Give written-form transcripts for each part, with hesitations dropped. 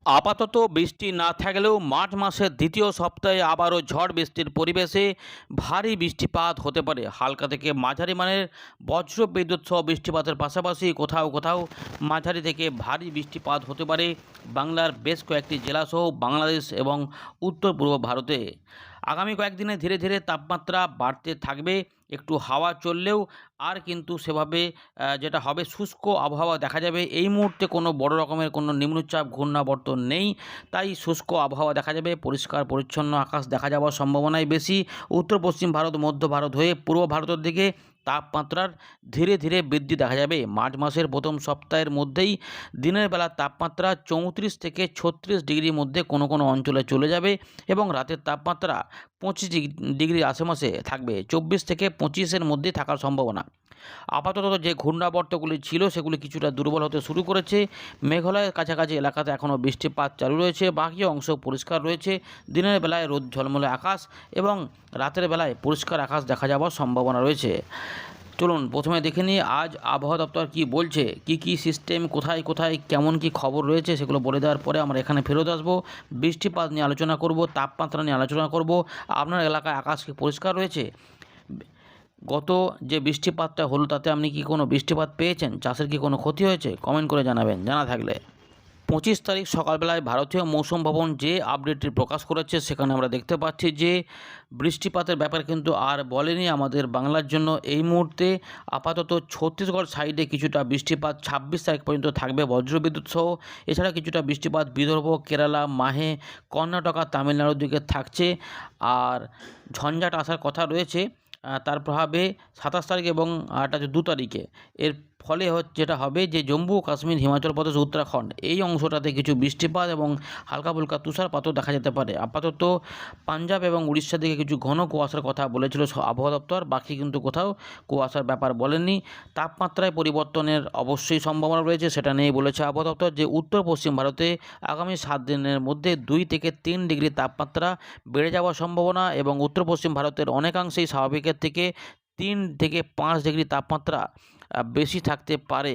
আপাতত বৃষ্টি না থাকলেও মার্চ মাসের দ্বিতীয় সপ্তাহে আবারও ঝড় বৃষ্টির পরিবেশে ভারী বৃষ্টিপাত হতে পারে। হালকা থেকে মাঝারি মানের বজ্র বিদ্যুৎ সহ বৃষ্টিপাতের পাশাপাশি কোথাও কোথাও মাঝারি থেকে ভারী বৃষ্টিপাত হতে পারে বাংলার বেশ কয়েকটি জেলাসহ বাংলাদেশ এবং উত্তর পূর্ব ভারতে। আগামী কয়েকদিনে ধীরে ধীরে তাপমাত্রা বাড়তে থাকবে। একটু হাওয়া চললেও আর কিন্তু সেভাবে যেটা হবে শুষ্ক আবহাওয়া দেখা যাবে। এই মুহূর্তে কোনো বড় রকমের কোনো নিম্নচাপ ঘূর্ণাবর্ত নেই, তাই শুষ্ক আবহাওয়া দেখা যাবে। পরিষ্কার পরিচ্ছন্ন আকাশ দেখা যাওয়ার সম্ভাবনাই বেশি। উত্তর পশ্চিম ভারত, মধ্য ভারত হয়ে পূর্ব ভারতের দিকে তাপমাত্রার ধীরে ধীরে বৃদ্ধি দেখা যাবে। মার্চ মাসের প্রথম সপ্তাহের মধ্যেই দিনের বেলা তাপমাত্রা 34 থেকে 36 ডিগ্রির মধ্যে কোনো কোনো অঞ্চলে চলে যাবে এবং রাতের তাপমাত্রা 25 ডিগ্রির আশেপাশে থাকবে। 24 থেকে 25-এর মধ্যে থাকার সম্ভাবনা। আপাতত যে ঘূর্ণাবর্তগুলি ছিল সেগুলি কিছুটা দুর্বল হতে শুরু করেছে। মেঘালয়ের কাছাকাছি এলাকাতে এখনও বৃষ্টিপাত চালু রয়েছে, বাকি অংশ পরিষ্কার রয়েছে। দিনের বেলায় রোদ ঝলমলে আকাশ এবং রাতের বেলায় পরিষ্কার আকাশ দেখা যাওয়ার সম্ভাবনা রয়েছে। চলুন প্রথমে দেখে নিই আজ আবহাওয়া দপ্তর কী বলছে, কী সিস্টেম কোথায় কোথায় কেমন কী খবর রয়েছে সেগুলো বলে দেওয়ার পরে আমরা এখানে ফেরত আসবো। বৃষ্টিপাত নিয়ে আলোচনা করব, তাপমাত্রা নিয়ে আলোচনা করব। আপনার এলাকায় আকাশ কি পরিষ্কার রয়েছে? গত যে বৃষ্টিপাতটা হলো তাতে আপনি কি কোনো বৃষ্টিপাত পেয়েছেন? চাষের কি কোনো ক্ষতি হয়েছে? কমেন্ট করে জানাবেন জানা থাকলে। 25 তারিখ সকালবেলায় ভারতীয় মৌসুম ভবন যে আপডেটটি প্রকাশ করেছে সেখানে আমরা দেখতে পাচ্ছি যে বৃষ্টিপাতের ব্যাপার কিন্তু আর বলেনি আমাদের বাংলার জন্য। এই মুহূর্তে আপাতত ছত্তিশগড় সাইডে কিছুটা বৃষ্টিপাত 26 তারিখ পর্যন্ত থাকবে বজ্রবিদ্যুৎ সহ। এছাড়া কিছুটা বৃষ্টিপাত বিদর্ভ, কেরালা, মাহে, কর্ণাটকা, তামিলনাড়ুর দিকে থাকছে। আর ঝঞ্ঝাট আসার কথা রয়েছে তার প্রভাবে 27 তারিখ এবং 2 তারিখে। এর ফলে যেটা হবে যে জম্মু কাশ্মীর, হিমাচল প্রদেশ, উত্তরাখণ্ড এই অংশটাতে কিছু বৃষ্টিপাত এবং হালকা ফুলকা তুষারপাতও দেখা যেতে পারে। আপাতত পাঞ্জাব এবং উড়িষ্যার দিকে কিছু ঘন কুয়াশার কথা বলেছিল আবহাওয়া দপ্তর, বাকি কিন্তু কোথাও কুয়াশার ব্যাপার বলেননি। তাপমাত্রায় পরিবর্তনের অবশ্যই সম্ভাবনা রয়েছে, সেটা নিয়ে বলেছে আবহাওয়া দপ্তর যে উত্তর পশ্চিম ভারতে আগামী 7 দিনের মধ্যে 2 থেকে 3 ডিগ্রি তাপমাত্রা বেড়ে যাওয়ার সম্ভাবনা এবং উত্তর পশ্চিম ভারতের অনেকাংশেই স্বাভাবিকের থেকে 3 থেকে 5 ডিগ্রি তাপমাত্রা বেশি থাকতে পারে।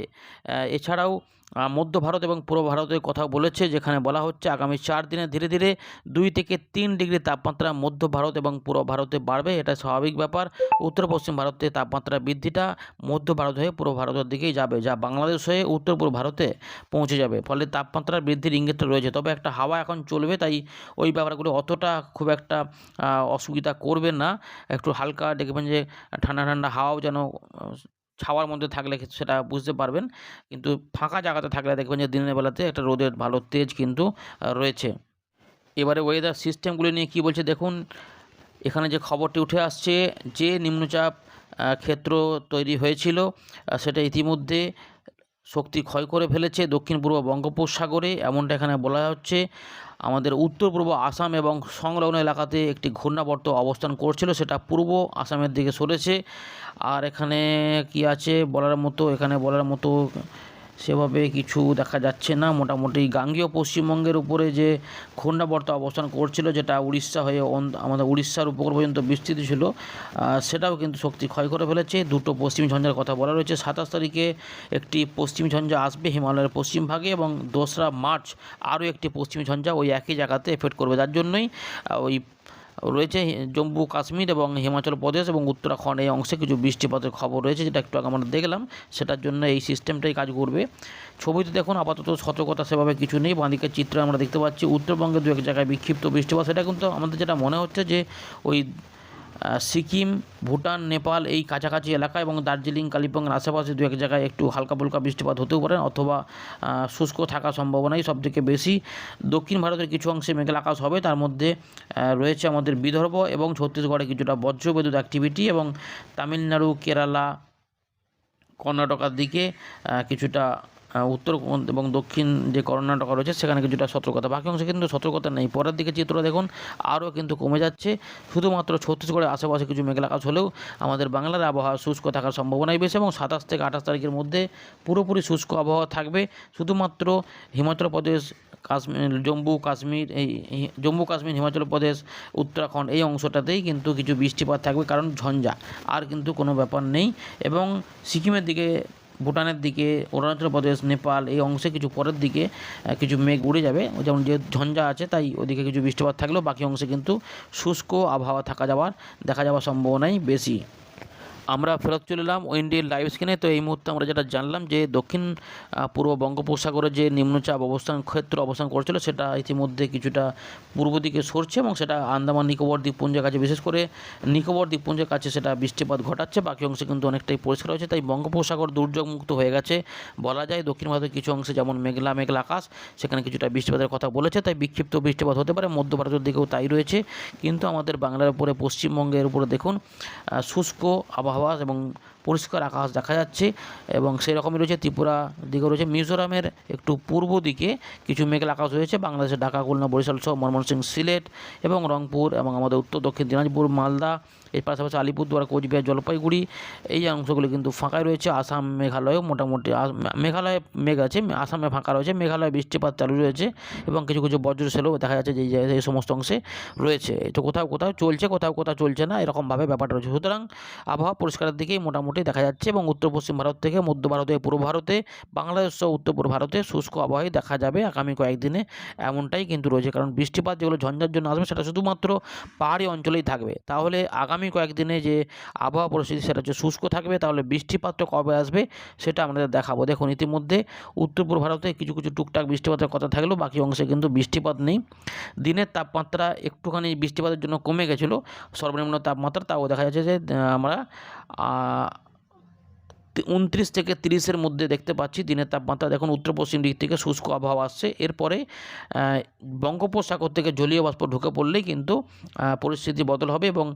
এছাড়াও মধ্য ভারত এবং পূর্ব ভারতের কথাও বলেছে, যেখানে বলা হচ্ছে আগামী 4 দিনে ধীরে ধীরে 2 থেকে 3 ডিগ্রি তাপমাত্রা মধ্য ভারত এবং পূর্ব ভারতে বাড়বে। এটা স্বাভাবিক ব্যাপার। উত্তর পশ্চিম ভারতে তাপমাত্রা বৃদ্ধিটা মধ্য ভারত হয়ে পূর্ব ভারতের দিকেই যাবে, যা বাংলাদেশ হয়ে উত্তর পূর্ব ভারতে পৌঁছে যাবে। ফলে তাপমাত্রার বৃদ্ধির ইঙ্গিতটা রয়েছে। তবে একটা হাওয়া এখন চলবে, তাই ওই ব্যাপারগুলো অতটা খুব একটা অসুবিধা করবে না। একটু হালকা দেখবেন যে ঠান্ডা ঠান্ডা হাওয়াও যেন ছাওয়ার মধ্যে থাকলে সেটা বুঝতে পারবেন, কিন্তু ফাঁকা জায়গাতে থাকলে দেখবেন যে দিনের বেলাতে একটা রোদের ভালো তেজ কিন্তু রয়েছে। এবারে ওয়েদার সিস্টেমগুলি নিয়ে কী বলছে দেখুন। এখানে যে খবরটি উঠে আসছে যে নিম্নচাপ ক্ষেত্র তৈরি হয়েছিল সেটা ইতিমধ্যে শক্তি ক্ষয় করে ফেলেছে দক্ষিণ পূর্ব বঙ্গোপসাগরে, এমনটা এখানে বলা হচ্ছে। আমাদের উত্তর পূর্ব আসাম এবং সংলগ্ন এলাকাতে একটি ঘূর্ণাবর্ত অবস্থান করছিল, সেটা পূর্ব আসামের দিকে সরেছে। আর এখানে কি আছে বলার মতো, এখানে বলার মতো সেভাবে কিছু দেখা যাচ্ছে না। মোটামুটি গাঙ্গেয় পশ্চিমবঙ্গের উপরে যে ঘূর্ণাবর্ত অবস্থান করছিল, যেটা উড়িষ্যা হয়ে আমাদের উড়িষ্যার উপকূল পর্যন্ত বিস্তৃত ছিল, সেটাও কিন্তু শক্তি ক্ষয় করে ফেলেছে। দুটো পশ্চিম ঝঞ্ঝার কথা বলা রয়েছে। 27 তারিখে একটি পশ্চিম ঝঞ্ঝা আসবে হিমালয়ের পশ্চিম ভাগে এবং 2রা মার্চ আরও একটি পশ্চিম ঝঞ্ঝা ওই একই জায়গাতে এফেক্ট করবে। যার জন্যই ওই রয়েছে জম্মু কাশ্মীর এবং হিমাচল প্রদেশ এবং উত্তরাখণ্ড এই অংশে কিছু বৃষ্টিপাতের খবর রয়েছে, যেটা একটু আগে আমরা দেখলাম। সেটার জন্য এই সিস্টেমটাই কাজ করবে। ছবিতে দেখুন আপাতত সতর্কতা সেভাবে কিছু নেই। বাঁদিকের চিত্র আমরা দেখতে পাচ্ছি উত্তরবঙ্গে 2-1 জায়গায় বিক্ষিপ্ত বৃষ্টিপাত। সেটা কিন্তু আমাদের যেটা মনে হচ্ছে যে ওই সিকিম, ভুটান, নেপাল এই কাছাকাছি এলাকা এবং দার্জিলিং, কালিম্পংয়ের আশেপাশে 2-1 জায়গায় একটু হালকা ফুলকা বৃষ্টিপাত হতেও পারে, অথবা শুষ্ক থাকার সম্ভাবনাই সবথেকে বেশি। দক্ষিণ ভারতের কিছু অংশে মেঘলা আকাশ হবে, তার মধ্যে রয়েছে আমাদের বিদর্ভ এবং ছত্তিশগড়ে কিছুটা বজ্রবিদ্যুৎ অ্যাক্টিভিটি এবং তামিলনাড়ু, কেরালা, কর্ণাটকার দিকে কিছুটা উত্তর এবং দক্ষিণ যে কর্ণাটক রয়েছে সেখানে কিছুটা সতর্কতা। বাকি অংশে কিন্তু সতর্কতা নেই। পরের দিকে চিত্র দেখুন আরও কিন্তু কমে যাচ্ছে। শুধুমাত্র ছত্তিশগড়ের আশেপাশে কিছু মেঘলা আকাশ হলেও আমাদের বাংলার আবহাওয়া শুষ্ক থাকার সম্ভাবনাই বেশি এবং 27 থেকে 28 তারিখের মধ্যে পুরোপুরি শুষ্ক আবহাওয়া থাকবে। শুধুমাত্র হিমাচল প্রদেশ, কাশ্মীর, জম্মু কাশ্মীর, হিমাচল প্রদেশ, উত্তরাখণ্ড এই অংশটাতেই কিন্তু কিছু বৃষ্টিপাত থাকবে, কারণ ঝঞ্ঝা, আর কিন্তু কোনো ব্যাপার নেই। এবং সিকিমের দিকে ভুটানের দিকে, অরুণাচল প্রদেশ, নেপাল এই অংশে কিছু পরের দিকে কিছু মেঘ উড়ে যাবে, যেমন যে ঝঞ্ঝা আছে তাই ওদিকে কিছু বৃষ্টিপাত থাকলেও বাকি অংশে কিন্তু শুষ্ক আবহাওয়া দেখা যাওয়ার সম্ভাবনাই বেশি। আমরা ফেরত চলে এলাম উইন্ডির লাইভ স্ক্রিনে। তো এই মুহূর্তে আমরা যেটা জানলাম যে দক্ষিণ পূর্ব বঙ্গোপসাগরে যে নিম্নচাপ ক্ষেত্র অবস্থান করছিল সেটা ইতিমধ্যে কিছুটা পূর্ব দিকে সরছে এবং সেটা আন্দামান নিকোবর দ্বীপপুঞ্জের কাছে, বিশেষ করে নিকোবর দ্বীপপুঞ্জের কাছে সেটা বৃষ্টিপাত ঘটাচ্ছে। বাকি অংশে কিন্তু অনেকটাই পরিষ্কার হয়েছে, তাই বঙ্গোপসাগর দুর্যোগমুক্ত হয়ে গেছে বলা যায়। দক্ষিণ ভারতের কিছু অংশে যেমন মেঘলা আকাশ, সেখানে কিছুটা বৃষ্টিপাতের কথা বলেছে, তাই বিক্ষিপ্ত বৃষ্টিপাত হতে পারে। মধ্য ভারতের দিকেও তাই রয়েছে, কিন্তু আমাদের বাংলার উপরে, পশ্চিমবঙ্গের উপরে দেখুন শুষ্ক আবহাওয়া এবং পরিষ্কার আকাশ দেখা যাচ্ছে এবং সেই রকমই রয়েছে। ত্রিপুরা দিকে রয়েছে, মিজোরামের একটু পূর্ব দিকে কিছু মেঘলা আকাশ রয়েছে। বাংলাদেশের ঢাকা, খুলনা, বরিশাল সহ ময়মনসিংহ, সিলেট এবং রংপুর এবং আমাদের উত্তর দক্ষিণ দিনাজপুর, মালদা, এর পাশাপাশি আলিপুরদুয়ার, কোচবিহার, জলপাইগুড়ি এই অংশগুলি কিন্তু ফাঁকাই রয়েছে। আসাম, মেঘালয়েও মোটামুটি, মেঘালয়ে মেঘ আছে, আসামে ফাঁকা রয়েছে। মেঘালয়ে বৃষ্টিপাত চালু রয়েছে এবং কিছু বজ্র সেলও দেখা যাচ্ছে যে এই সমস্ত অংশে রয়েছে। তো কোথাও চলছে, কোথাও চলছে না, এরকমভাবে ব্যাপারটা রয়েছে। সুতরাং আবহাওয়া পরিষ্কারের দিকেই মোটামুটি দেখা যাচ্ছে এবং উত্তর পশ্চিম ভারত থেকে মধ্য ভারতে, পূর্ব ভারতে, বাংলাদেশ সহ উত্তর পূর্ব ভারতে শুষ্ক আবহাওয়াই দেখা যাবে আগামী কয়েকদিনে, এমনটাই কিন্তু রয়েছে। কারণ বৃষ্টিপাত যেগুলো ঝঞ্ঝার জন্য আসবে সেটা শুধুমাত্র পাহাড়ি অঞ্চলেই থাকবে। তাহলে আগামী কয়েকদিনে যে আবহাওয়া পরিস্থিতি সেটা হচ্ছে শুষ্ক থাকবে। তাহলে বৃষ্টিপাতটা কবে আসবে সেটা আমাদের দেখাবো। দেখুন ইতিমধ্যে উত্তর পূর্ব ভারতে কিছু টুকটাক বৃষ্টিপাতের কথা থাকলেও বাকি অংশে কিন্তু বৃষ্টিপাত নেই। দিনের তাপমাত্রা একটুখানি বৃষ্টিপাতের জন্য কমে গেছিলো সর্বনিম্ন তাপমাত্রা, তাও দেখা যাচ্ছে যে আমরা 29 থেকে 30-এর মধ্যে দেখতে পাচ্ছি দিনের তাপমাত্রা। দেখুন উত্তর পশ্চিম দিক থেকে শুষ্ক আবহাওয়া আসছে, এরপরে বঙ্গোপসাগর থেকে জলীয় বাষ্প ঢুকে পড়লেই কিন্তু পরিস্থিতি বদল হবে এবং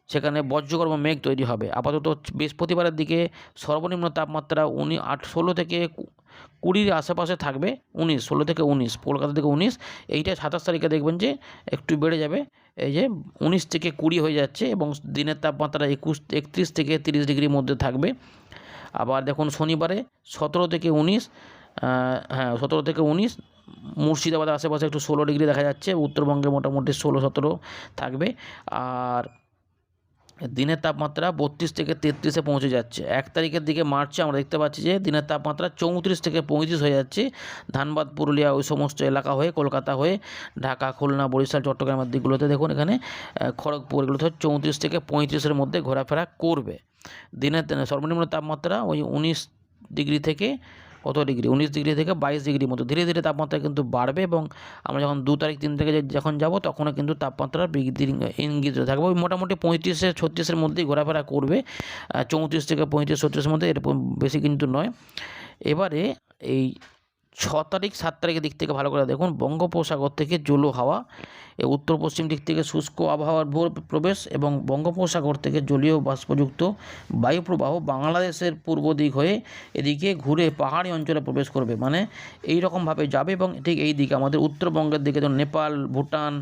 সেখানে বজ্রগর্ভ মেঘ তৈরি হবে। আপাতত বৃহস্পতিবারের দিকে সর্বনিম্ন তাপমাত্রা 16 থেকে 20-এর আশেপাশে থাকবে। 16 থেকে 19, কলকাতা থেকে 19, এইটা 27 তারিখে দেখবেন যে একটু বেড়ে যাবে, এই যে 19 থেকে 20 হয়ে যাচ্ছে এবং দিনের তাপমাত্রা 31 থেকে 30 ডিগ্রির মধ্যে থাকবে। আবার দেখুন শনিবারে 17 থেকে 19, 17 থেকে 19, মুর্শিদাবাদের আশেপাশে একটু 16 ডিগ্রি দেখা যাচ্ছে। উত্তরবঙ্গে মোটামুটি 16-17 থাকবে। আর দিনের তাপমাত্রা 32 থেকে 33-এ পৌঁছে যাচ্ছে। 1 তারিখের দিকে মার্চে আমরা দেখতে পাচ্ছি যে দিনের তাপমাত্রা 34 থেকে 35 হয়ে যাচ্ছে। ধানবাদ, পুরুলিয়া ওই সমস্ত এলাকা হয়ে, কলকাতা হয়ে, ঢাকা, খুলনা, বরিশাল, চট্টগ্রামের দিকগুলোতে দেখুন এখানে খড়গপুর এগুলোতে 34 থেকে 35-এর মধ্যে ঘোরাফেরা করবে। দিনের সর্বনিম্ন তাপমাত্রা ওই 19 ডিগ্রি থেকে 19 ডিগ্রি থেকে 22 ডিগ্রির মতো ধীরে ধীরে তাপমাত্রা কিন্তু বাড়বে এবং আমরা যখন 2 তারিখ 3 তারিখে যখন যাব তখনও কিন্তু তাপমাত্রা বৃদ্ধির ইঙ্গিত থাকবে। ওই মোটামুটি 35-36-এর মধ্যেই ঘোরাফেরা করবে, 34 থেকে 35-36-এর মধ্যে, এর বেশি কিন্তু নয়। এবারে এই 6 তারিখ 7 তারিখের দিক থেকে ভালো করে দেখুন, বঙ্গোপসাগর থেকে জলো হাওয়া, উত্তর পশ্চিম দিক থেকে শুষ্ক আবহাওয়ার প্রবেশ এবং বঙ্গোপসাগর থেকে জলীয় বাষ্পযুক্ত বায়ুপ্রবাহ বাংলাদেশের পূর্ব দিক হয়ে এদিকে ঘুরে পাহাড়ি অঞ্চলে প্রবেশ করবে। মানে এই রকমভাবে যাবে এবং ঠিক এই দিকে আমাদের উত্তরবঙ্গের দিকে, যেমন নেপাল, ভুটান,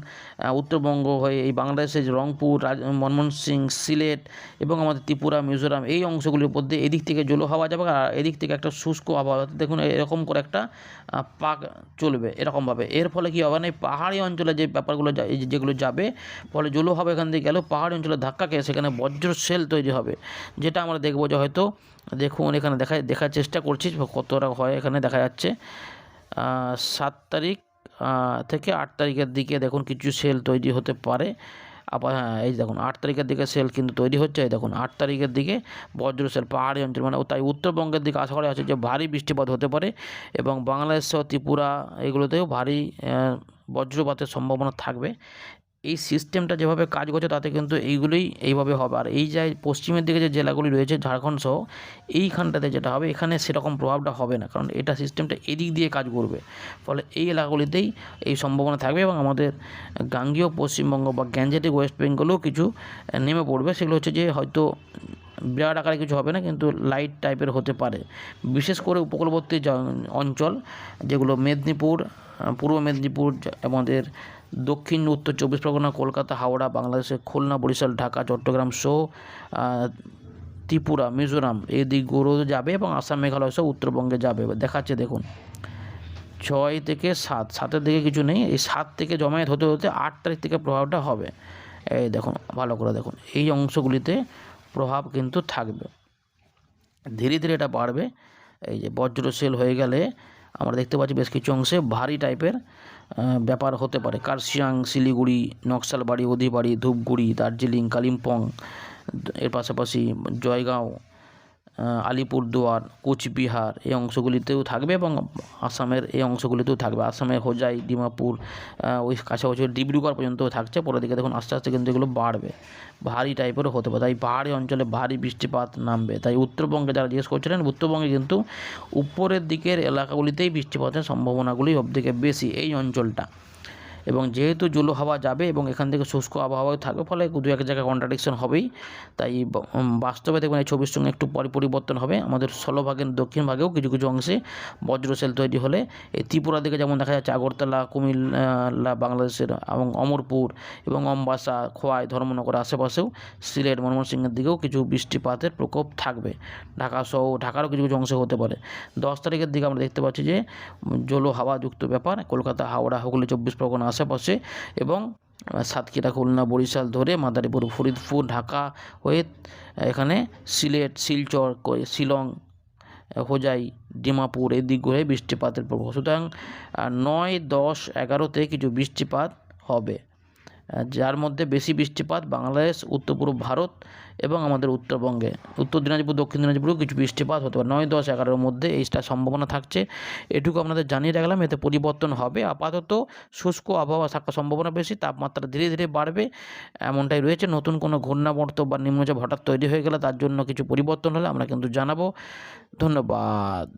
উত্তরবঙ্গ হয়ে এই বাংলাদেশের রংপুর, ময়মনসিংহ, সিলেট এবং আমাদের ত্রিপুরা, মিজোরাম এই অংশগুলির মধ্যে এদিক থেকে জলো হাওয়া যাবে আর এদিক থেকে একটা শুষ্ক আবহাওয়া। দেখুন এরকম করে একটা পাক চলবে এরকমভাবে। এর ফলে কী হবে না, এই পাহাড়ি অঞ্চলে যে ব্যাপারগুলো যেগুলো যাবে, ফলে জলো হবে এখান থেকে গেলেও পাহাড়ি অঞ্চলে ধাক্কা খেয়ে সেখানে বজ্র সেল তৈরি হবে, যেটা আমরা দেখবো যে হয়তো, দেখুন এখানে দেখার চেষ্টা করছি কতটা হয়। এখানে দেখা যাচ্ছে 7 তারিখ থেকে 8 তারিখের দিকে দেখুন কিছু সেল তৈরি হতে পারে। আবার এই দেখুন 8 তারিখের দিকে সেল কিন্তু তৈরি হচ্ছে। এই দেখুন 8 তারিখের দিকে বজ্র সেল পাহাড়ি অঞ্চল, মানে তাই উত্তরবঙ্গের দিকে আশা করা আছে যে ভারী বৃষ্টিপাত হতে পারে এবং বাংলাদেশ সহ ত্রিপুরা এগুলোতেও ভারী বজ্রপাতের সম্ভাবনা থাকবে। এই সিস্টেমটা যেভাবে কাজ করছে তাতে কিন্তু এইগুলোই এইভাবে হবে। আর এই যে পশ্চিমের দিকে যে জেলাগুলি রয়েছে ঝাড়খণ্ড সহ, এইখানটাতে যেটা হবে এখানে সেরকম প্রভাবটা হবে না, কারণ এটা সিস্টেমটা এদিক দিয়ে কাজ করবে। ফলে এই এলাকাগুলিতেই এই সম্ভাবনা থাকবে এবং আমাদের গাঙ্গেয় পশ্চিমবঙ্গ বা গ্যাঞ্জেটিক ওয়েস্ট বেঙ্গলেও কিছু নেমে পড়বে। সেগুলো হচ্ছে যে হয়তো বিরাট আকারে কিছু হবে না, কিন্তু লাইট টাইপের হতে পারে। বিশেষ করে উপকূলবর্তী অঞ্চল যেগুলো মেদিনীপুর, পূর্ব মেদিনীপুর, আমাদের দক্ষিণ উত্তর 24 পরগনা, কলকাতা, হাওড়া, বাংলাদেশের খুলনা, বরিশাল, ঢাকা, চট্টগ্রাম সহ ত্রিপুরা, মিজোরাম এই দিকগুলো যাবে এবং আসাম, মেঘালয় সহ উত্তরবঙ্গে যাবে। দেখাচ্ছে দেখুন 6 থেকে 7-7-এর দিকে কিছু নেই, এই 7 থেকে জমায়েত হতে হতে 8 তারিখ থেকে প্রভাবটা হবে। এই দেখুন ভালো করে দেখুন এই অংশগুলিতে প্রভাব কিন্তু থাকবে। ধীরে ধীরে এটা বাড়বে। এই যে বজ্র সেল হয়ে গেলে আমরা দেখতে পাচ্ছি বেশ কিছু অংশে ভারী টাইপের ব্যাপার হতে পারে। কার্শিয়াং, শিলিগুড়ি, নকশালবাড়ি, হলদিবাড়ি, ধূপগুড়ি, দার্জিলিং, কালিম্পং, এর পাশাপাশি জয়গাঁও, আলিপুরদুয়ার, কোচবিহার এই অংশগুলিতেও থাকবে এবং আসামের এই অংশগুলিতেও থাকবে। আসামের হোজাই, ডিমাপুর, ওই কাছাকাছি ডিব্রুগড় পর্যন্তও থাকছে। পরের দিকে দেখুন আস্তে আস্তে কিন্তু এগুলো বাড়বে, ভারী টাইপেরও হতে পারে। তাই পাহাড়ি অঞ্চলে ভারী বৃষ্টিপাত নামবে। তাই উত্তরবঙ্গে যারা জিজ্ঞেস করছিলেন, উত্তরবঙ্গে কিন্তু উপরের দিকের এলাকাগুলিতেই বৃষ্টিপাতের সম্ভাবনাগুলি সবথেকে বেশি, এই অঞ্চলটা। এবং যেহেতু জুলো হাওয়া যাবে এবং এখান থেকে শুষ্ক আবহাওয়াও থাকবে, ফলে দু এক জায়গায় কন্ট্রাডিকশন হবেই। তাই বাস্তবে দেখবেন এই ছবির সঙ্গে একটু পরিবর্তন হবে। আমাদের স্থলভাগের দক্ষিণ ভাগেও কিছু কিছু অংশে বজ্রসেল তৈরি হলে এই ত্রিপুরা দিকে যেমন দেখা যাচ্ছে আগরতলা, কুমিল্লা বাংলাদেশের এবং অমরপুর এবং অম্বাসা, খোয়াই, ধর্মনগর আশেপাশেও, সিলেট, ময়মনসিংহের দিকেও কিছু বৃষ্টিপাতের প্রকোপ থাকবে। ঢাকারও কিছু কিছু অংশে হতে পারে। 10 তারিখের দিকে আমরা দেখতে পাচ্ছি যে জলো হাওয়াযুক্ত ব্যাপার কলকাতা, হাওড়া, হুগলি, 24 পরগনা আশেপাশে এবং সাতক্ষীরা, খুলনা, বরিশাল ধরে মাদারীপুর, ফরিদপুর, ঢাকা হয়ে এখানে সিলেট, শিলচর, শিলং, হোজাই, ডিমাপুর এই দিকগুলো বৃষ্টিপাতের প্রভাব। সুতরাং 9, 10, 11তে কিছু বৃষ্টিপাত হবে, যার মধ্যে বেশি বৃষ্টিপাত বাংলাদেশ, উত্তর পূর্ব ভারত এবং আমাদের উত্তরবঙ্গে, উত্তর দিনাজপুর, দক্ষিণ দিনাজপুরেও কিছু বৃষ্টিপাত হতে পারে। 9, 10, 11-র মধ্যে এইটা সম্ভাবনা থাকছে। এটুকু আপনাদের জানিয়ে রাখলাম। এতে পরিবর্তন হবে। আপাতত শুষ্ক আবহাওয়া থাকার সম্ভাবনা বেশি, তাপমাত্রা ধীরে ধীরে বাড়বে এমনটাই রয়েছে। নতুন কোনো ঘূর্ণাবর্ত বা নিম্নচাপ হঠাৎ তৈরি হয়ে গেলে তার জন্য কিছু পরিবর্তন হলে আমরা কিন্তু জানাবো। ধন্যবাদ।